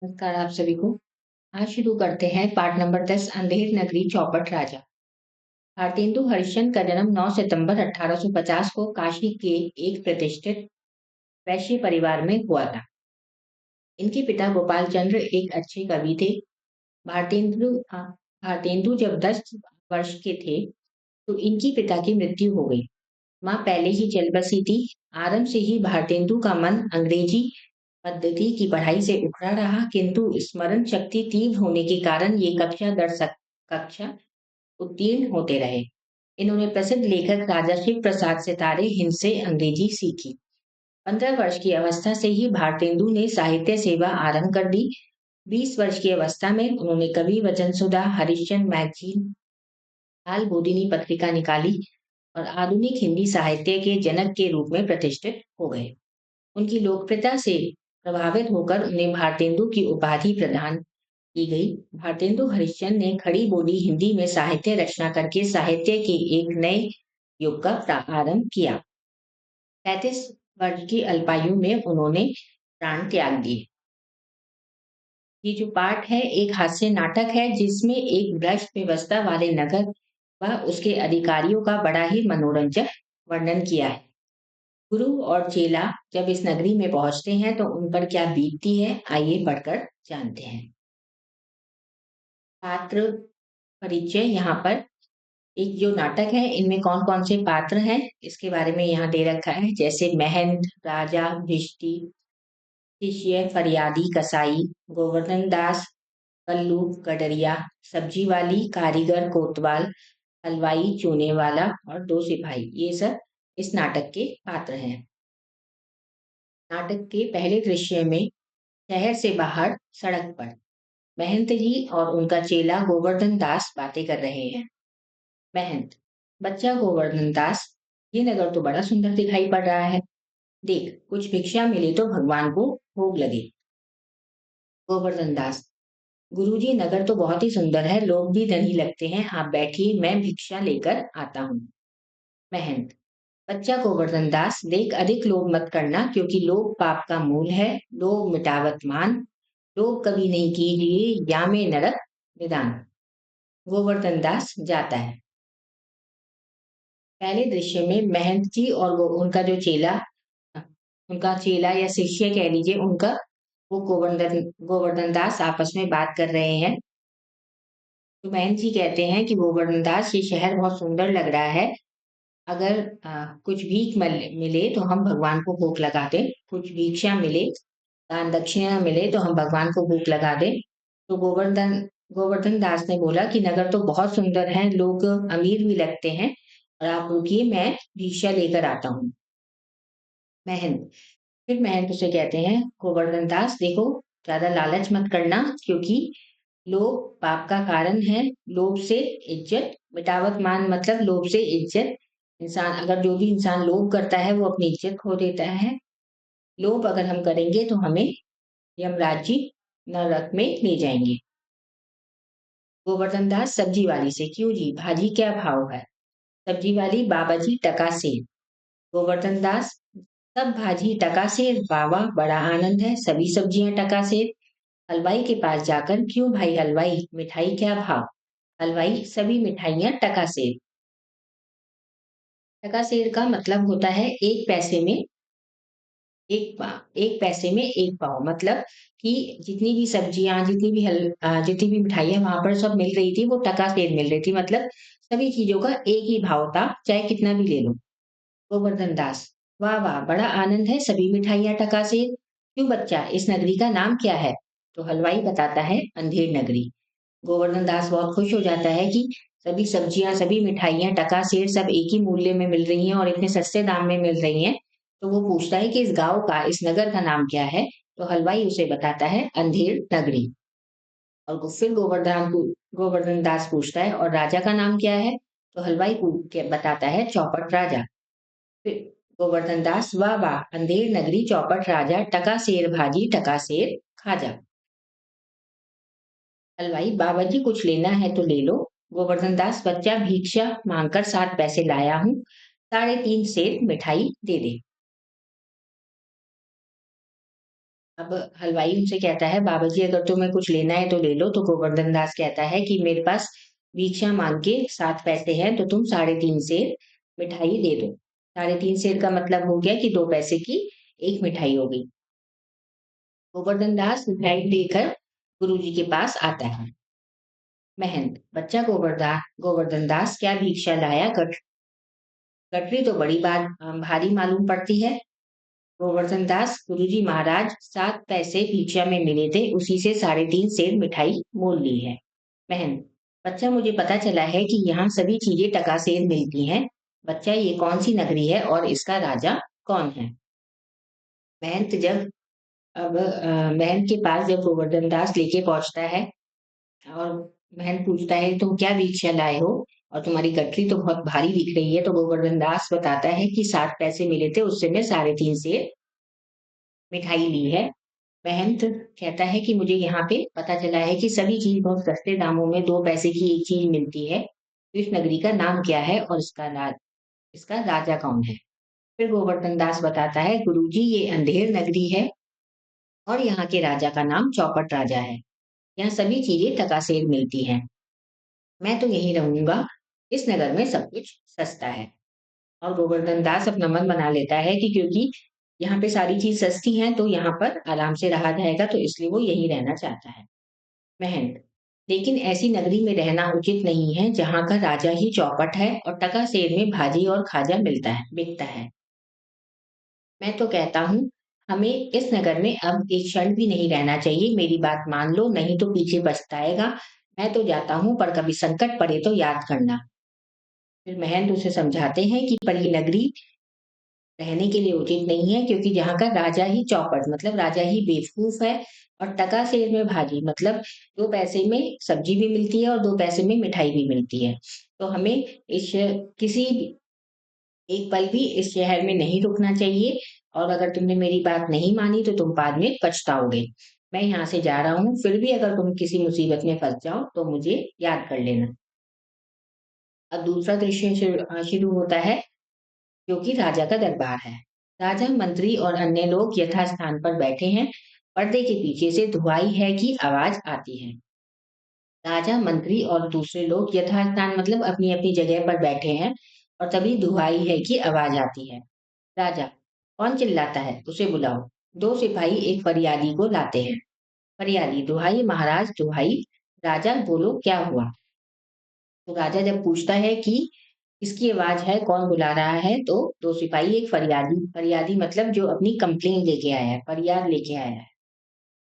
नमस्कार आप सभी को। आज शुरू करते हैं पार्ट नंबर 10 अंधेर नगरी चौपट राजा। भारतेंदु हरिश्चंद्र का जन्म 9 सितंबर 1850 को काशी के एक प्रतिष्ठित वैश्य परिवार में हुआ था। इनके पिता गोपाल चंद्र एक अच्छे कवि थे। भारतेंदु जब 10 वर्ष के थे तो इनकी पिता की मृत्यु हो गई। माँ पहले ही चल बसी थी। आरंभ से ही भारतेंदु का मन अंग्रेजी पद्धति की पढ़ाई से उखड़ा रहा, किंतु स्मरण शक्ति तीव्र होने के कारण ये कक्षा उत्तीर्ण होते रहे। इन्होंने प्रसिद्ध लेखक राजा शिव प्रसाद सितारे हिंद से अंग्रेजी सीखी। 15 वर्ष की अवस्था से ही भारतेंदु ने साहित्य सेवा आरंभ कर दी। 20 वर्ष की अवस्था में उन्होंने कवि वचन सुधा, हरिश्चंद्र मैगजीन, काल बोधिनी पत्रिका निकाली और आधुनिक हिंदी साहित्य के जनक के रूप में प्रतिष्ठित हो गए। उनकी लोकप्रियता से प्रभावित होकर उन्हें भारतेंदु की उपाधि प्रदान की गई। भारतेंदु हरिश्चंद्र ने खड़ी बोली हिंदी में साहित्य रचना करके साहित्य के एक नए युग का प्रारंभ किया। 35 वर्ष की अल्पायु में उन्होंने प्राण त्याग दिए। ये जो पाठ है एक हास्य नाटक है जिसमें एक भ्रष्ट व्यवस्था वाले नगर व उसके अधिकारियों का बड़ा ही मनोरंजक वर्णन किया है। गुरु और चेला जब इस नगरी में पहुंचते हैं तो उन पर क्या बीतती है, आइए पढ़कर जानते हैं। पात्र परिचय। यहाँ पर एक जो नाटक है इनमें कौन कौन से पात्र हैं इसके बारे में यहाँ दे रखा है, जैसे महंत, राजा, भिष्टी, शिष्य, फरियादी, कसाई, गोवर्धन दास, कल्लू, गडरिया, सब्जी वाली, कारीगर, कोतवाल, हलवाई, चूने वाला और दो सिपाही, ये सब इस नाटक के पात्र हैं। नाटक के पहले दृश्य में शहर से बाहर सड़क पर महंत जी और उनका चेला गोवर्धन दास बातें कर रहे हैं। महंत: बच्चा गोवर्धन दास, ये नगर तो बड़ा सुंदर दिखाई पड़ रहा है। देख, कुछ भिक्षा मिले तो भगवान को भोग लगे। गोवर्धन दास: गुरुजी, नगर तो बहुत ही सुंदर है, लोग भी धनी लगते हैं, आप बैठिए, मैं भिक्षा लेकर आता हूँ। महंत: बच्चा गोवर्धन दास, देख, अधिक लोभ मत करना, क्योंकि लोभ पाप का मूल है। लोभ मिटावत मान, लोभ कभी नहीं कीजिए, या में नरक निदान। गोवर्धन दास जाता है। पहले दृश्य में महंत जी और उनका जो चेला, उनका चेला या शिष्य कह लीजिए, उनका वो गोवर्धन दास आपस में बात कर रहे हैं। तो महंत जी कहते हैं कि गोवर्धन दास, ये शहर बहुत सुंदर लग रहा है, अगर कुछ भीख मिले तो हम भगवान को भोग लगा दें, कुछ भिक्षा मिले, दान दक्षिणा मिले तो हम भगवान को भोग लगा दें। तो गोवर्धन दास ने बोला कि नगर तो बहुत सुंदर है, लोग अमीर भी लगते हैं, और आप रुकिए, मैं भिक्षा लेकर आता हूँ। महंत: फिर महंत उसे कहते हैं, गोवर्धन दास देखो, ज्यादा लालच मत करना, क्योंकि लोभ पाप का कारण है। लोभ से इज्जत, मिटावत मान मतलब लोभ से इज्जत। इंसान, अगर जो भी इंसान लोभ करता है वो अपनी इज्जत खो देता है। लोभ अगर हम करेंगे तो हमें यमराज जी नरक में ले जाएंगे। गोवर्धन दास सब्जी वाली से: क्यों जी, भाजी क्या भाव है? सब्जी वाली: बाबा जी टका से। गोवर्धन दास: सब भाजी टका से, वाह वाह, बड़ा आनंद है, सभी सब्जियां टका से। हलवाई के पास जाकर: क्यों भाई हलवाई, मिठाई क्या भाव? हलवाई: सभी मिठाइयां टका से। टका सेर का मतलब होता है एक पैसे में एक पाव, मतलब कि जितनी भी सब्जियां, जितनी भी मिठाइयां वहां पर सब मिल रही थी वो टका सेर मिल रही थी, मतलब सभी चीजों का एक ही भाव था, चाहे कितना भी ले लो। गोवर्धन दास: वाह वाह, बड़ा आनंद है, सभी मिठाइयां टका सेर। क्यों बच्चा, इस नगरी का नाम क्या है? तो हलवाई बताता है, अंधेर नगरी। गोवर्धन दास बहुत खुश हो जाता है कि सभी सब्जियां, सभी मिठाइयां टका सेर सब एक ही मूल्य में मिल रही हैं और इतने सस्ते दाम में मिल रही हैं। तो वो पूछता है कि इस गांव का, इस नगर का नाम क्या है? तो हलवाई उसे बताता है, अंधेर नगरी। और फिर गोवर्धन दास पूछता है, और राजा का नाम क्या है? तो हलवाई बताता है, चौपट राजा। फिर गोवर्धन दास: वाह वाह, अंधेर नगरी, चौपट राजा, टका सेर भाजी, टका सेर खाजा। हलवाई: बाबा जी कुछ लेना है तो ले लो। गोवर्धन दास: बच्चा भिक्षा मांगकर 7 पैसे लाया हूँ, 3.5 सेर मिठाई दे दे। अब हलवाई उनसे कहता है, बाबा जी अगर तुम्हें कुछ लेना है तो ले लो। तो गोवर्धन दास कहता है कि मेरे पास भिक्षा मांग के 7 पैसे हैं, तो तुम 3.5 सेर मिठाई दे दो। 3.5 सेर का मतलब हो गया कि 2 पैसे की एक मिठाई हो गई। गोवर्धन दास मिठाई लेकर गुरुजी के पास आता है। महंत, बच्चा गोवर्धन दास क्या भिक्षा लाया? कटरी तो बड़ी बात भारी मालूम पड़ती है। गोवर्धन दास, गुरुजी महाराज 7 पैसे भिक्षा में मिले थे, उसी से 3.5 सेर मिठाई मोल ली है। महंत, बच्चा मुझे पता चला है कि यहाँ सभी चीजें टका सेर मिलती हैं। बच्चा, ये कौन सी नगरी है और इसका राजा कौन है? महंत, महंत के पास जब गोवर्धन दास लेके पहुंचता है और महंत पूछता है, तुम क्या भिक्षा लाए हो और तुम्हारी गठरी तो बहुत भारी दिख रही है? तो गोवर्धन दास बताता है कि 7 पैसे मिले थे, उससे मैं 3.5 सेर मिठाई ली है। महंत कहता है कि मुझे यहाँ पे पता चला है कि सभी चीज बहुत सस्ते दामों में 2 पैसे की एक चीज मिलती है। तो इस नगरी का नाम क्या है और इसका राजा कौन है? फिर गोवर्धन दास बताता है, गुरुजी ये अंधेर नगरी है और यहाँ के राजा का नाम चौपट राजा है। यहाँ सभी चीजें टकासेर मिलती हैं। मैं तो यहीं रहूंगा। इस नगर में सब कुछ सस्ता है। और गोवर्धन दास अपना मन बना लेता है कि क्योंकि यहाँ पे सारी चीज सस्ती है तो यहाँ पर आराम से रहा जाएगा, तो इसलिए वो यहीं रहना चाहता है। महंत, लेकिन ऐसी नगरी में रहना उचित नहीं है जहाँ का राजा ही चौपट है और टका सेर में भाजी और खाजा बिकता है। मैं तो कहता हूँ हमें इस नगर में अब एक क्षण भी नहीं रहना चाहिए। मेरी बात मान लो, नहीं तो पीछे पछताएगा। मैं तो जाता हूँ, पर कभी संकट पड़े तो याद करना। फिर महंत उसे समझाते हैं कि पर ये नगरी रहने के लिए उचित नहीं है, क्योंकि यहाँ का राजा ही चौपट मतलब राजा ही बेवकूफ है। और टका सेर में भाजी मतलब 2 पैसे में सब्जी भी मिलती है और 2 पैसे में मिठाई भी मिलती है। तो हमें इस किसी भी एक पल भी इस शहर में नहीं रुकना चाहिए। और अगर तुमने मेरी बात नहीं मानी तो तुम बाद में पछताओगे। मैं यहाँ से जा रहा हूँ, फिर भी अगर तुम किसी मुसीबत में फंस जाओ तो मुझे याद कर लेना। अब दूसरा दृश्य शुरू होता है, जो कि राजा का दरबार है। राजा, मंत्री और अन्य लोग यथास्थान पर बैठे हैं। पर्दे के पीछे से धुआई है की आवाज आती है। राजा, मंत्री और दूसरे लोग यथास्थान मतलब अपनी अपनी जगह पर बैठे हैं और तभी धुआई है की आवाज आती है। राजा, कौन चिल्लाता है? उसे बुलाओ। 2 सिपाही एक फरियादी को लाते हैं। फरियादी, दुहाई महाराज दुहाई। राजा, बोलो क्या हुआ? तो राजा जब पूछता है कि किसकी आवाज है, कौन बुला रहा है, तो 2 सिपाही एक फरियादी फरियादी मतलब जो अपनी कंप्लेन लेके आया है, फरियाद लेके आया है।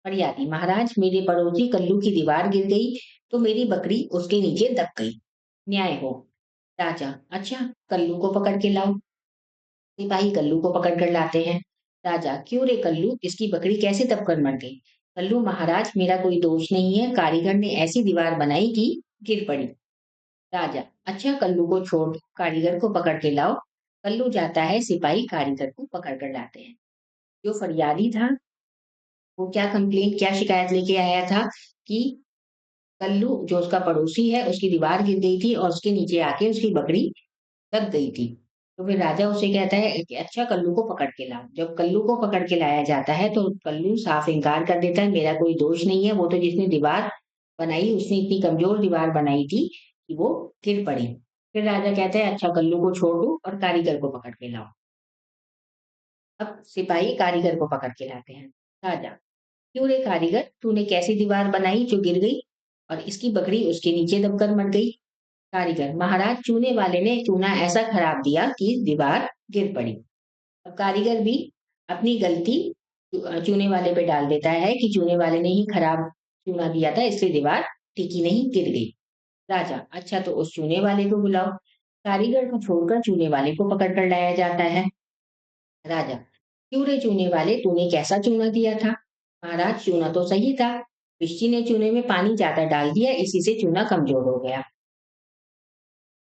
फरियादी, महाराज मेरे पड़ोसी कल्लू की दीवार गिर गई तो मेरी बकरी उसके नीचे दब गई। न्याय हो। राजा, अच्छा, कल्लू को पकड़ के लाओ। सिपाही कल्लू को पकड़ कर लाते हैं। राजा, क्यों रे कल्लू, इसकी बकरी कैसे दबकर मर गई? कल्लू, महाराज मेरा कोई दोष नहीं है, कारीगर ने ऐसी दीवार बनाई कि गिर पड़ी। राजा, अच्छा, कल्लू को छोड़, कारीगर को पकड़ के लाओ। कल्लू जाता है, सिपाही कारीगर को पकड़ कर लाते हैं। जो फरियादी था, वो क्या शिकायत लेके आया था कि कल्लू जो उसका पड़ोसी है, उसकी दीवार गिर गई थी और उसके नीचे आके उसकी बकरी दब गई थी। तो फिर राजा उसे कहता है कि अच्छा, कल्लू को पकड़ के लाओ। जब कल्लू को पकड़ के लाया जाता है तो कल्लू साफ इनकार कर देता है, मेरा कोई दोष नहीं है, वो तो जिसने दीवार बनाई उसने इतनी कमजोर दीवार बनाई थी कि वो गिर पड़ी। फिर राजा कहता है, अच्छा, कल्लू को छोड़ दो और कारीगर को पकड़ के लाओ। अब सिपाही कारीगर को पकड़ के लाते हैं। राजा, क्यों रे कारीगर, तूने कैसी दीवार बनाई जो गिर गई और इसकी बकरी उसके नीचे दबकर मर गई? कारीगर, महाराज चूने वाले ने चूना ऐसा खराब दिया कि दीवार गिर पड़ी। अब कारीगर भी अपनी गलती चूने वाले पे डाल देता है कि चूने वाले ने ही खराब चूना दिया था, इसलिए दीवार टिकी नहीं, गिर गई। राजा, अच्छा, तो उस चूने वाले को बुलाओ। कारीगर को छोड़कर चूने वाले को पकड़ कर लाया जाता है। राजा, क्यों रे चूने वाले, तूने कैसा चूना दिया था? महाराज चूना तो सही था, बिश्ती ने चूने में पानी ज्यादा डाल दिया, इसी से चूना कमजोर हो गया।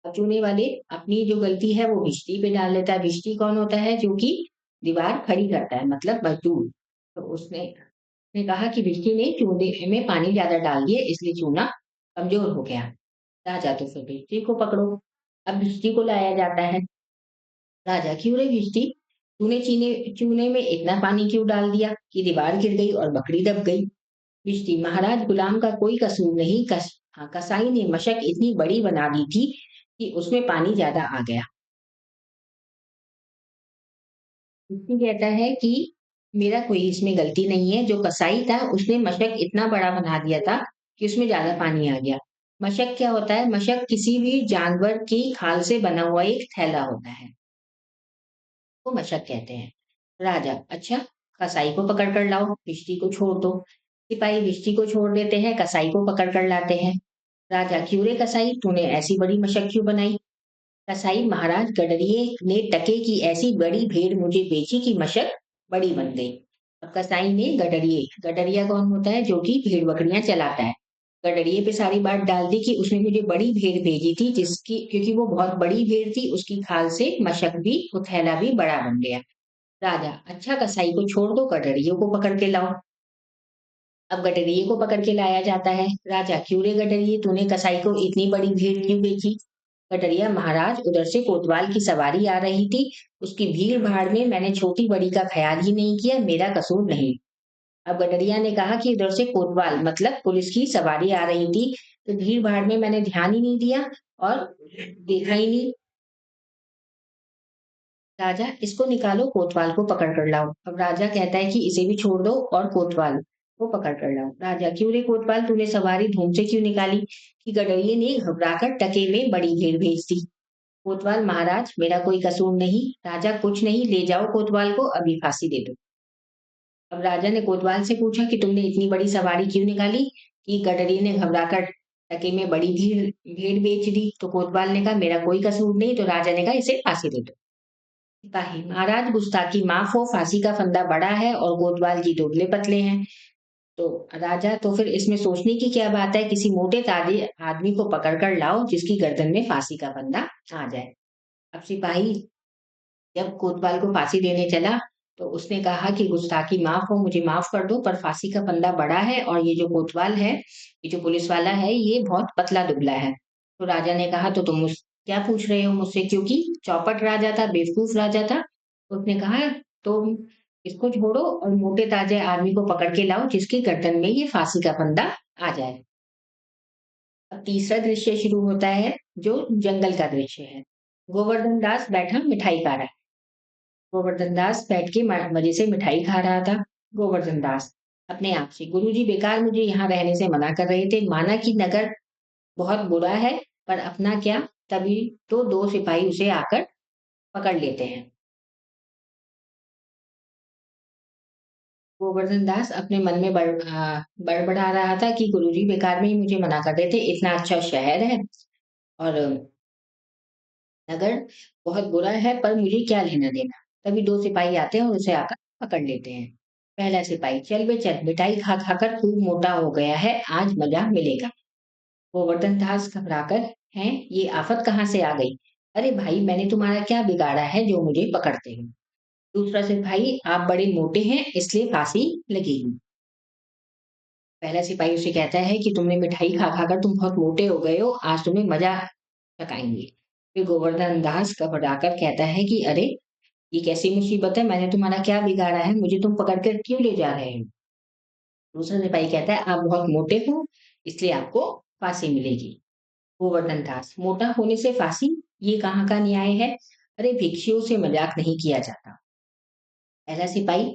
चूने वाले अपनी जो गलती है वो भिश्ती पे डाल लेता है। भिश्ती कौन होता है? जो कि दीवार खड़ी करता है, मतलब मजदूर। तो उसने कहा कि भिश्ती ने चूने में पानी ज्यादा डाल दिया, इसलिए चूना कमजोर हो गया। राजा, तो फिर भिश्ती को पकड़ो। अब भिश्ती को लाया जाता है। राजा, क्यों रे भिश्ती, तूने चीने चूने में इतना पानी क्यों डाल दिया कि दीवार गिर गई और बकरी दब गई? भिश्ती, महाराज गुलाम का कोई कसूर नहीं, हाँ, कसाई ने मशक इतनी बड़ी बना दी थी कि उसमें पानी ज्यादा आ गया। भिश्ती कहता है कि मेरा कोई इसमें गलती नहीं है, जो कसाई था उसने मशक इतना बड़ा बना दिया था कि उसमें ज्यादा पानी आ गया। मशक क्या होता है? मशक किसी भी जानवर की खाल से बना हुआ एक थैला होता है, को मशक कहते हैं। राजा, अच्छा, कसाई को पकड़ कर लाओ, भिश्ती को छोड़ दो। सिपाही भिश्ती को छोड़ देते हैं, कसाई को पकड़ कर लाते हैं। राजा, क्यों रे कसाई, तूने ऐसी बड़ी मशक क्यों बनाई? कसाई, महाराज गडरिये ने टके की ऐसी बड़ी भेड़ मुझे बेची कि मशक बड़ी बन गई। अब कसाई ने गडरिये, गडरिया कौन होता है? जो कि भेड़ बकरियां चलाता है। गडरिये पे सारी बात डाल दी कि उसने मुझे बड़ी भेड़ भेजी थी, जिसकी क्योंकि वो बहुत बड़ी भेड़ थी, उसकी खाल से मशक भी, वो थैला भी बड़ा बन गया। राजा, अच्छा, कसाई को छोड़ दो, गडरियों को पकड़ के लाओ। अब गडरिये को पकड़ के लाया जाता है। राजा, क्यों रे गडरिये, तूने कसाई को इतनी बड़ी भेड़ क्यों बेची? कटरिया, महाराज उधर से कोतवाल की सवारी आ रही थी, उसकी भीड़ भाड़ में मैंने छोटी बड़ी का ख्याल ही नहीं किया, मेरा कसूर नहीं। अब गडरिया ने कहा कि उधर से कोतवाल मतलब पुलिस की सवारी आ रही थी, तो भीड़ भाड़ में मैंने ध्यान ही नहीं दिया और देखा ही नहीं। राजा, इसको निकालो, कोतवाल को पकड़ कर लाओ। अब राजा कहता है कि इसे भी छोड़ दो और कोतवाल को पकड़ कर लाओ। राजा, क्यों रे कोतवाल, तूने सवारी धूम से क्यों निकाली? कि गडरिये ने घबराकर टके में बड़ी भीड़ भेज दी। कोतवाल, महाराज मेरा कोई कसूर नहीं। राजा, कुछ नहीं, ले जाओ कोतवाल को, अभी फांसी दे दो। अब राजा ने कोतवाल से पूछा कि तुमने इतनी बड़ी सवारी क्यों निकाली? कि गडरी ने घबराकर टके में बड़ी भीड़ भेड़ बेच दी। तो कोतवाल ने कहा मेरा कोई कसूर नहीं। तो राजा ने कहा इसे फांसी दे दो। सिपाही, महाराज गुस्ताखी माफ हो, फांसी का फंदा बड़ा है और कोतवाल जी दुबले पतले हैं। तो राजा, तो फिर इसमें सोचने की क्या बात है, किसी मोटे ताजे आदमी को पकड़ कर लाओ जिसकी गर्दन में फांसी का फंदा आ जाए। अब सिपाही जब कोतवाल को फांसी देने चला, तो उसने कहा कि गुस्ताखी माफ हो, मुझे माफ कर दो, पर फांसी का फंदा बड़ा है और ये जो कोतवाल है, ये जो पुलिस वाला है, ये बहुत पतला दुबला है। तो राजा ने कहा तो तुम मुझ क्या पूछ रहे हो मुझसे, क्योंकि चौपट राजा था, बेवकूफ राजा था। तो उसने कहा तुम इसको छोड़ो और मोटे ताजे आदमी को पकड़ के लाओ जिसकी गर्दन में ये फांसी का फंदा आ जाए। अब तीसरा दृश्य शुरू होता है, जो जंगल का दृश्य है। गोवर्धन दास बैठा मिठाई खा रहा है। गोवर्धन दास बैठ के मजे से मिठाई खा रहा था। गोवर्धन दास अपने आप से, गुरुजी बेकार मुझे यहाँ रहने से मना कर रहे थे, माना कि नगर बहुत बुरा है, पर अपना क्या। तभी तो दो सिपाही उसे आकर पकड़ लेते हैं। गोवर्धन दास अपने मन में बड़बड़ा रहा था कि गुरुजी बेकार में ही मुझे मना कर रहे थे, इतना अच्छा शहर है और नगर बहुत बुरा है, पर मुझे क्या लेना देना। तभी दो सिपाही आते हैं और उसे आकर पकड़ लेते हैं। पहला सिपाही, चल बे चल, मिठाई खा खाकर खूब मोटा हो गया है, आज मजा मिलेगा। गोवर्धन दास घबराकर, हैं ये आफत कहाँ से आ गई? अरे भाई, मैंने तुम्हारा क्या बिगाड़ा है जो मुझे पकड़ते हो? दूसरा सिपाही, आप बड़े मोटे हैं इसलिए फांसी लगेगी। पहला सिपाही उसे कहता है कि तुमने मिठाई खा खाकर तुम बहुत मोटे हो गए हो, आज तुम्हें मजा चखाएंगे। फिर गोवर्धन दास घबराकर कहता है कि अरे, ये कैसी मुसीबत है, मैंने तुम्हारा क्या बिगाड़ा है, मुझे तुम पकड़ कर क्यों ले जा रहे हो? दूसरा सिपाही कहता है आप बहुत मोटे हो, इसलिए आपको फांसी मिलेगी। गोवर्धन दास, मोटा होने से फांसी, ये कहाँ का न्याय है? अरे, भिक्षुओं से मजाक नहीं किया जाता। पहला सिपाही,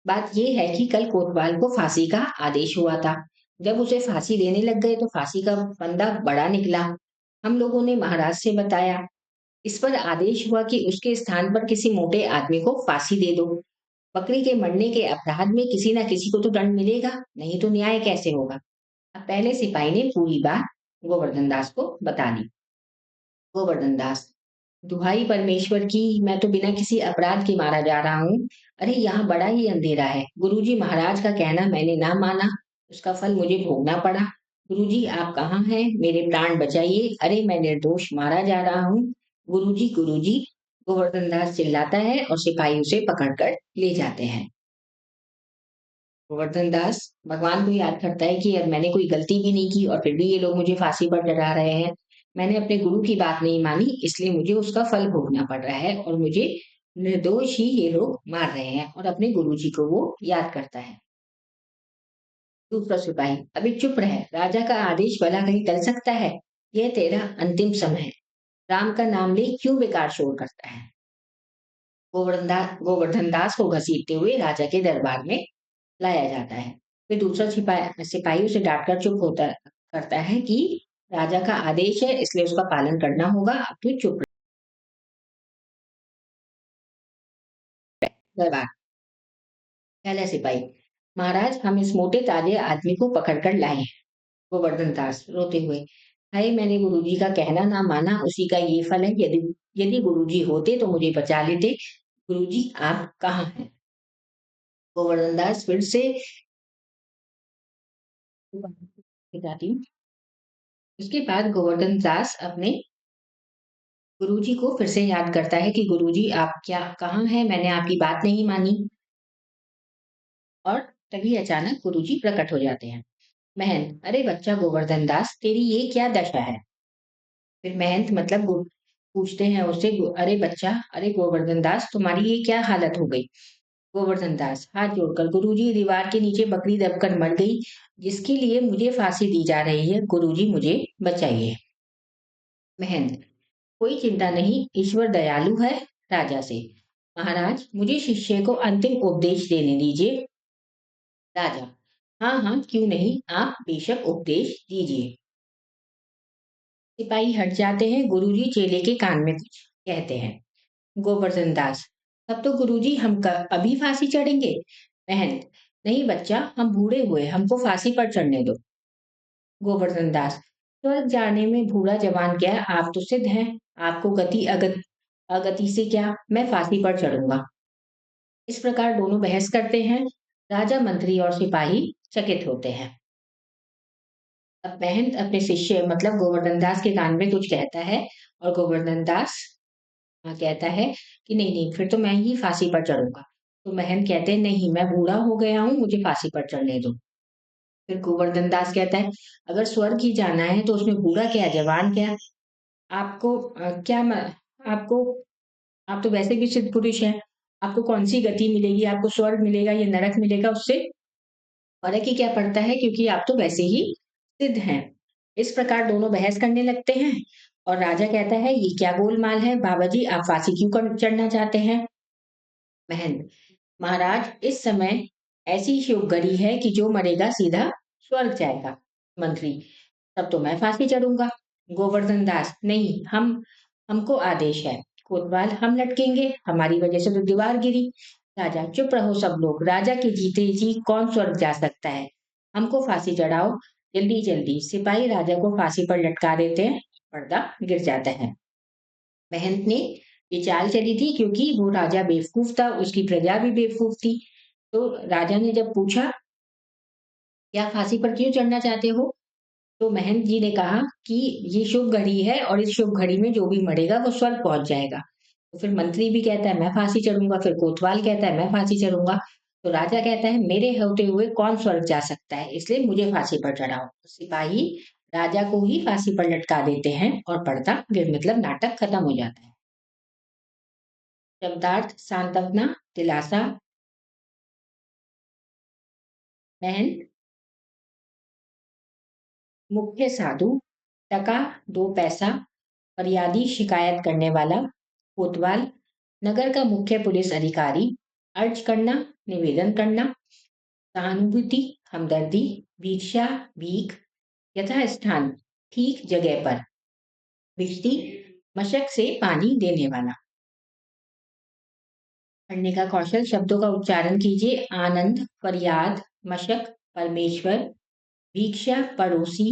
बात यह है कि कल कोतवाल को फांसी का आदेश हुआ था। जब उसे फांसी देने लग गए तो फांसी का फंदा बड़ा निकला। हम लोगों ने महाराज से बताया, इस पर आदेश हुआ कि उसके स्थान पर किसी मोटे आदमी को फांसी दे दो। बकरी के मरने के अपराध में किसी न किसी को तो दंड मिलेगा, नहीं तो न्याय कैसे होगा? अब पहले सिपाही ने पूरी बात गोवर्धन दास को बता दी। गोवर्धन दास, दुहाई परमेश्वर की, मैं तो बिना किसी अपराध के मारा जा रहा हूँ। अरे, यहाँ बड़ा ही अंधेरा है, गुरुजी महाराज का कहना मैंने ना माना, उसका फल मुझे भोगना पड़ा। गुरुजी आप कहाँ हैं, मेरे प्राण बचाइए, अरे मैं निर्दोष मारा जा रहा हूँ। गुरुजी, गुरुजी, गोवर्धन दास चिल्लाता है और सिपाही उसे पकड़कर ले जाते हैं। गोवर्धन दास भगवान को याद करता है कि यार मैंने कोई गलती भी नहीं की और फिर भी ये लोग मुझे फांसी पर डरा रहे हैं। मैंने अपने गुरु की बात नहीं मानी, इसलिए मुझे उसका फल भोगना पड़ रहा है और मुझे निर्दोष ही ये लोग मार रहे हैं और अपने गुरुजी को वो याद करता है। दूसरा सिपाही, अभी चुप रहे, राजा का आदेश भला कहीं टल सकता है? यह तेरा अंतिम समय है। राम का नाम ले क्यों बेकार शोर करता है? गोवर्धन दास को घसीटते हुए राजा के दरबार में लाया जाता है। फिर दूसरा सिपाही उसे डांटकर चुप होता करता है कि राजा का आदेश है इसलिए उसका पालन करना होगा, अब तू चुप रह। दरबार, पहला सिपाही, महाराज हम इस मोटे ताजे आदमी को पकड़ कर लाए हैं। गोवर्धन दास रोते हुए, हाय मैंने गुरुजी का कहना ना माना, उसी का ये फल है। यदि यदि गुरुजी होते तो मुझे बचा लेते। गुरुजी आप कहाँ हैं? गोवर्धन दास फिर से बताती हूँ। उसके बाद गोवर्धन दास अपने गुरुजी को फिर से याद करता है कि गुरुजी आप क्या कहाँ हैं? मैंने आपकी बात नहीं मानी। और तभी अचानक गुरुजी प्रकट हो जाते हैं। महंत, अरे बच्चा गोवर्धन दास, तेरी ये क्या दशा है? फिर महंत मतलब पूछते हैं उससे, अरे बच्चा, अरे गोवर्धन दास, तुम्हारी ये क्या हालत हो गई? गोवर्धन दास हाथ जोड़कर, गुरुजी दीवार के नीचे बकरी दबकर मर गई, जिसके लिए मुझे फांसी दी जा रही है। गुरुजी मुझे बचाइए। महंत, कोई चिंता नहीं, ईश्वर दयालु है। राजा से, महाराज मुझे शिष्य को अंतिम उपदेश देने दीजिए। राजा, हाँ हाँ क्यों नहीं, आप बेशक उपदेश दीजिए। सिपाही हट जाते हैं। गुरुजी चेले के कान में कुछ कहते हैं। गोवर्धन दास, अब तो गुरुजी अभी फांसी चढ़ेंगे? महंत, नहीं बच्चा, हम बूढ़े हुए, हमको फांसी पर चढ़ने दो। गोवर्धन दास, स्वर्ग जाने में बूढ़ा जवान क्या, आप तो सिद्ध हैं। आपको अगति से क्या, मैं फांसी पर चढ़ूंगा। इस प्रकार दोनों बहस करते हैं। राजा, मंत्री और सिपाही चकित होते हैं। अब महंत अपने शिष्य मतलब गोवर्धन दास के कान में कुछ कहता है और गोवर्धन दास कहता है कि नहीं नहीं, फिर तो मैं ही फांसी पर चढ़ूंगा। तो महंत कहते हैं, नहीं, मैं बूढ़ा हो गया हूँ, मुझे फांसी पर चढ़ने दो। फिर गोवर्धन दास कहता है, अगर स्वर्ग ही जाना है तो उसमें बूढ़ा क्या जवान क्या, आपको क्या आपको, आप तो वैसे भी सिद्ध पुरुष हैं, आपको कौन सी गति मिलेगी, आपको स्वर्ग मिलेगा या नरक मिलेगा, उससे फर्क ही क्या पड़ता है, क्योंकि आप तो वैसे ही सिद्ध हैं। इस प्रकार दोनों बहस करने लगते हैं और राजा कहता है, ये क्या गोलमाल है, बाबा जी आप फांसी क्यों चढ़ना चाहते हैं? महंत, महाराज इस समय ऐसी शुभ घड़ी है कि जो मरेगा सीधा स्वर्ग जाएगा। मंत्री, तब तो मैं फांसी चढ़ूंगा। गोवर्धन दास, नहीं, हमको आदेश है, कोतवाल हम लटकेंगे, हमारी वजह से तो दीवार गिरी। राजा, चुप रहो सब लोग, राजा के जीते जी कौन स्वर्ग जा सकता है, हमको फांसी चढ़ाओ जल्दी जल्दी। सिपाही राजा को फांसी पर लटका देते हैं, पर्दा गिर जाता है। महंत ने ये चाल चली थी क्योंकि वो राजा बेवकूफ था, उसकी प्रजा भी बेवकूफ थी। तो राजा ने जब पूछा, क्या फांसी पर क्यों चढ़ना चाहते हो? तो महंत जी ने कहा कि ये शुभ घड़ी है और इस शुभ घड़ी में जो भी मरेगा वो स्वर्ग पहुंच जाएगा। तो फिर मंत्री भी कहता है मैं फांसी चढ़ूंगा, फिर कोतवाल कहता है मैं फांसी चढ़ूंगा। तो राजा कहता है मेरे होते हुए कौन स्वर्ग जा सकता है, इसलिए मुझे फांसी पर चढ़ाओ। तो सिपाही राजा को ही फांसी पर लटका देते हैं और पर्दा मतलब नाटक खत्म हो जाता है। शब्दार्थ, सांत्वना, दिलासा। महंत, मुख्य साधु, टका 2 पैसा, फरियादी शिकायत करने वाला, कोतवाल नगर का मुख्य पुलिस अधिकारी, अर्ज करना, निवेदन करना, सहानुभूति, हमदर्दी, भिक्षा, भीख, यथास्थान, ठीक जगह पर, भिश्ती, मशक से पानी देने वाला। पढ़ने का कौशल, शब्दों का उच्चारण कीजिए। आनंद, फरियाद, मशक, परमेश्वर, भिक्षा, पड़ोसी,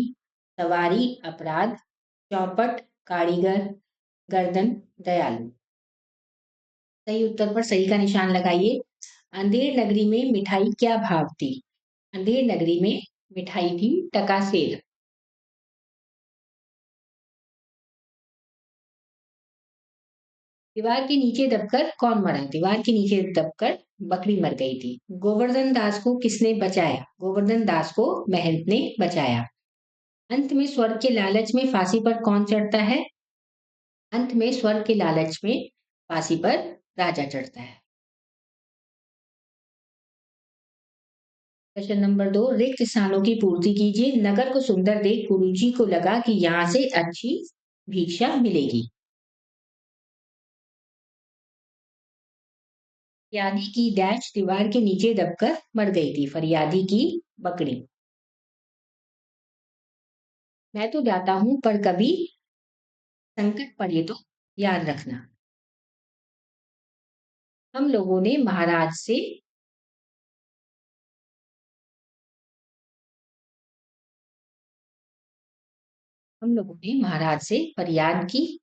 सवारी, अपराध, चौपट, कारीगर, गर्दन, दयालु। सही उत्तर पर सही का निशान लगाइए। अंधेर नगरी में मिठाई क्या भाव थी? अंधेर नगरी में मिठाई थी टका सेर। दीवार के नीचे दबकर कौन मरा? दीवार के नीचे दबकर बकरी मर गई थी। गोवर्धन दास को किसने बचाया? गोवर्धन दास को महंत ने बचाया। अंत में स्वर्ग के लालच में फांसी पर कौन चढ़ता है? अंत में स्वर्ग के लालच में फांसी पर राजा चढ़ता है। प्रश्न नंबर 2, रिक्त स्थानों की पूर्ति कीजिए। नगर को सुंदर देख गुरुजी को लगा कि यहाँ से अच्छी भिक्षा मिलेगी। फरियादी की डैश दीवार के नीचे दबकर मर गई थी। फरियादी की बकरी। मैं तो जाता हूँ पर कभी संकट पड़े तो याद रखना। हम लोगों ने महाराज से फरियाद की।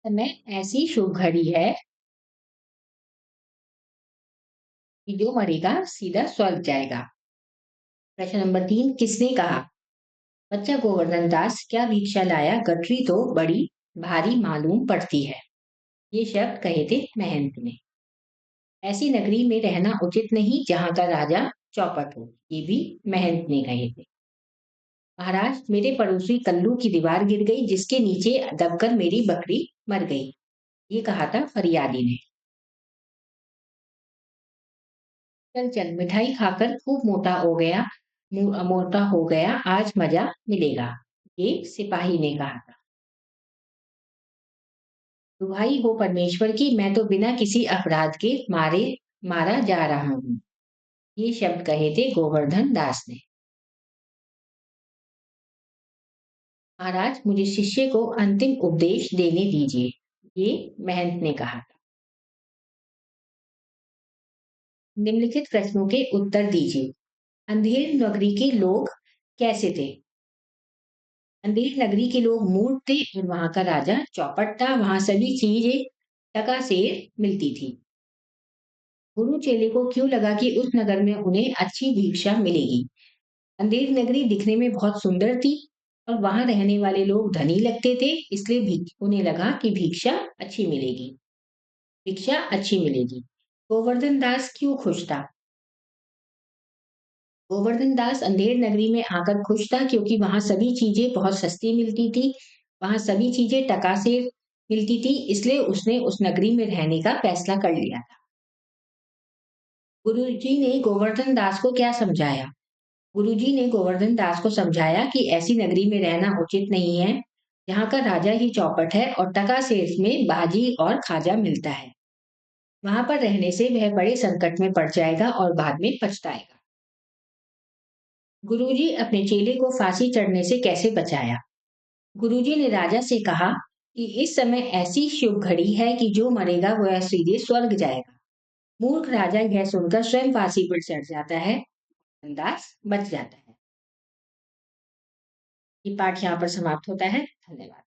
समय ऐसी शुभ घड़ी है कि जो मरेगा सीधा स्वर्ग जाएगा। प्रश्न नंबर 3, किसने कहा? बच्चा गोवर्धन दास क्या भिक्षा लाया? गठरी तो बड़ी भारी मालूम पड़ती है। ये शब्द कहे थे महंत ने। ऐसी नगरी में रहना उचित नहीं जहाँ का राजा चौपट हो। ये भी महंत ने कहे थे। महाराज, मेरे पड़ोसी कल्लू की दीवार गिर गई जिसके नीचे दबकर मेरी बकरी मर गई। ये कहा था फरियादी ने। चल चल मिठाई खाकर खूब मोटा हो गया, आज मजा मिलेगा। ये सिपाही ने कहा था। दुहाई हो परमेश्वर की, मैं तो बिना किसी अपराध के मारा जा रहा हूँ। ये शब्द कहे थे गोवर्धन दास ने। महाराज, मुझे शिष्य को अंतिम उपदेश देने दीजिए। ये महंत ने कहा था। निम्नलिखित प्रश्नों के उत्तर दीजिए। अंधेर नगरी के लोग कैसे थे? अंधेर नगरी के लोग मूर्ख थे और वहां का राजा चौपट था। वहां सभी चीजें टका से मिलती थी। गुरु चेले को क्यों लगा कि उस नगर में उन्हें अच्छी भिक्षा मिलेगी? अंधेर नगरी दिखने में बहुत सुंदर थी और वहां रहने वाले लोग धनी लगते थे, इसलिए उन्हें लगा कि भिक्षा अच्छी मिलेगी। गोवर्धन दास क्यों खुश था? गोवर्धन दास अंधेर नगरी में आकर खुश था क्योंकि वहां सभी चीजें बहुत सस्ती मिलती थी। वहां सभी चीजें टका से मिलती थी, इसलिए उसने उस नगरी में रहने का फैसला कर लिया था। गुरुजी ने गोवर्धन दास को क्या समझाया? गुरुजी ने गोवर्धन दास को समझाया कि ऐसी नगरी में रहना उचित नहीं है जहाँ का राजा ही चौपट है और टका सेठ में बाजी और खाजा मिलता है। वहां पर रहने से वह बड़े संकट में पड़ जाएगा और बाद में पछताएगा। गुरुजी अपने चेले को फांसी चढ़ने से कैसे बचाया? गुरुजी ने राजा से कहा कि इस समय ऐसी शुभ घड़ी है कि जो मरेगा वह सीधे स्वर्ग जाएगा। मूर्ख राजा यह सुनकर स्वयं फांसी पर चढ़ जाता है। दास बच जाता है। ये पाठ यहाँ पर समाप्त होता है। धन्यवाद।